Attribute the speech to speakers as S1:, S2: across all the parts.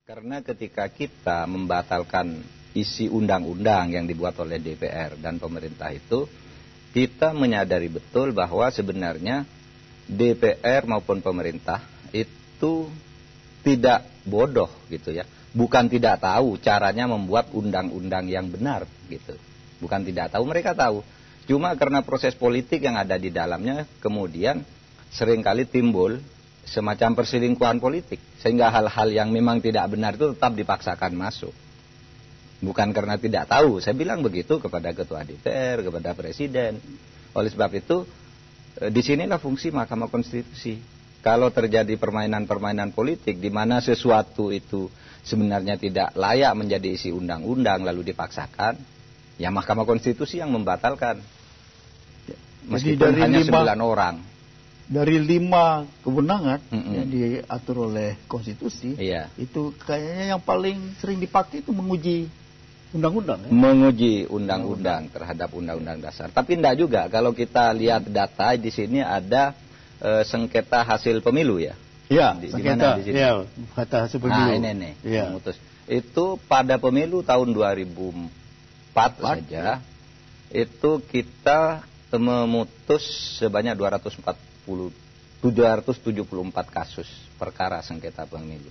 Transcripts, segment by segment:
S1: Karena ketika kita membatalkan isi undang-undang yang dibuat oleh DPR dan pemerintah itu, kita menyadari betul bahwa sebenarnya DPR maupun pemerintah itu tidak bodoh gitu ya. Bukan tidak tahu caranya membuat undang-undang yang benar gitu. Bukan tidak tahu, mereka tahu. Cuma karena proses politik yang ada di dalamnya kemudian seringkali timbul semacam perselingkuhan politik, sehingga hal-hal yang memang tidak benar itu tetap dipaksakan masuk. Bukan karena tidak tahu, saya bilang begitu kepada Ketua DPR, kepada Presiden. Oleh sebab itu, disinilah fungsi Mahkamah Konstitusi. Kalau terjadi permainan-permainan politik, di mana sesuatu itu sebenarnya tidak layak menjadi isi undang-undang lalu dipaksakan, ya Mahkamah Konstitusi yang membatalkan. Meskipun hanya 9 orang.
S2: Dari 5 kewenangan yang diatur oleh konstitusi, itu kayaknya yang paling sering dipakai itu menguji undang-undang. Ya?
S1: Menguji undang-undang terhadap undang-undang dasar. Tapi tidak juga. Kalau kita lihat data di sini ada sengketa hasil pemilu ya.
S2: Iya,
S1: sengketa.
S2: Ya, hasil pemilu.
S1: Nah ini nih, memutus. Itu pada pemilu tahun 2004 saja, itu kita memutus sebanyak 774 kasus perkara sengketa pemilu.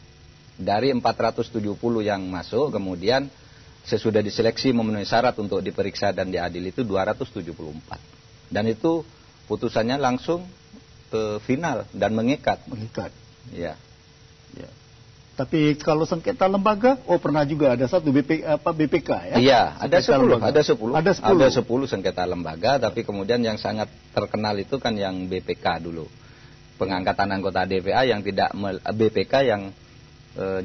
S1: Dari 470 yang masuk, kemudian sesudah diseleksi memenuhi syarat untuk diperiksa dan diadili itu 274. Dan itu putusannya langsung final dan mengikat. Ya.
S2: Tapi kalau sengketa lembaga, pernah juga ada satu BPK ya?
S1: Iya, ada 10 sengketa lembaga, tapi kemudian yang sangat terkenal itu kan yang BPK dulu. Pengangkatan anggota DPA yang tidak BPK yang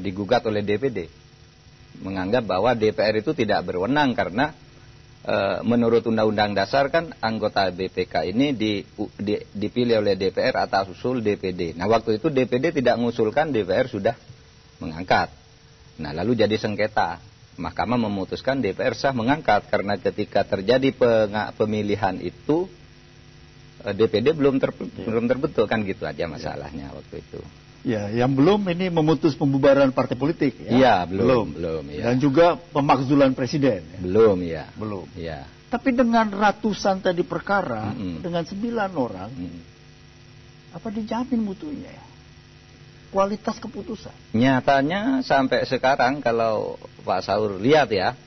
S1: digugat oleh DPD. Menganggap bahwa DPR itu tidak berwenang karena menurut Undang-Undang Dasar kan anggota BPK ini dipilih oleh DPR atas usul DPD. Nah, waktu itu DPD tidak mengusulkan, DPR sudah mengangkat. Nah, lalu jadi sengketa. Mahkamah memutuskan DPR sah mengangkat karena ketika terjadi pemilihan itu DPD belum terbentuk, kan gitu aja masalahnya waktu itu.
S2: Ya, yang belum ini memutus pembubaran partai politik ya.
S1: Iya, belum ya.
S2: Dan juga pemakzulan presiden. Ya?
S1: Belum ya.
S2: Belum.
S1: Ya.
S2: Tapi dengan ratusan tadi perkara dengan 9 orang apa dijamin mutunya ya? Kualitas keputusan.
S1: Nyatanya sampai sekarang kalau Pak Saur lihat ya,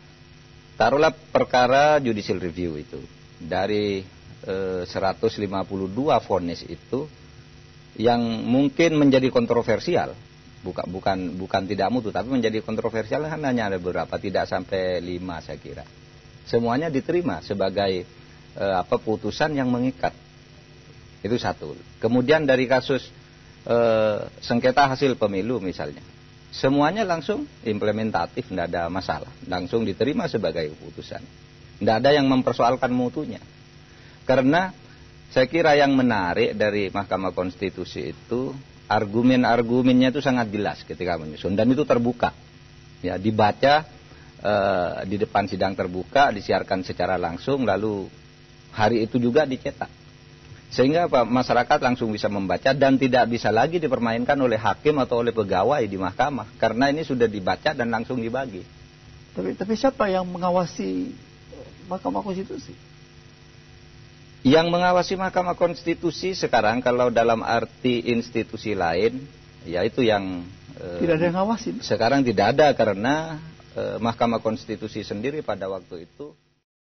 S1: taruhlah perkara judicial review itu dari 152 vonis itu yang mungkin menjadi kontroversial, bukan tidak mutu, tapi menjadi kontroversial hanya ada beberapa, tidak sampai 5 saya kira. Semuanya diterima sebagai putusan yang mengikat. Itu satu. Kemudian dari kasus sengketa hasil pemilu misalnya, semuanya langsung implementatif, tidak ada masalah, langsung diterima sebagai keputusan, tidak ada yang mempersoalkan mutunya. Karena saya kira yang menarik dari Mahkamah Konstitusi itu argumen-argumennya itu sangat jelas ketika menyusun, dan itu terbuka ya, dibaca di depan sidang terbuka, disiarkan secara langsung, lalu hari itu juga dicetak. Sehingga masyarakat langsung bisa membaca dan tidak bisa lagi dipermainkan oleh hakim atau oleh pegawai di mahkamah, karena ini sudah dibaca dan langsung dibagi.
S2: Tapi siapa yang mengawasi Mahkamah Konstitusi?
S1: Yang mengawasi Mahkamah Konstitusi sekarang kalau dalam arti institusi lain, yaitu yang
S2: tidak ada yang ngawasin.
S1: Sekarang tidak ada karena Mahkamah Konstitusi sendiri pada waktu itu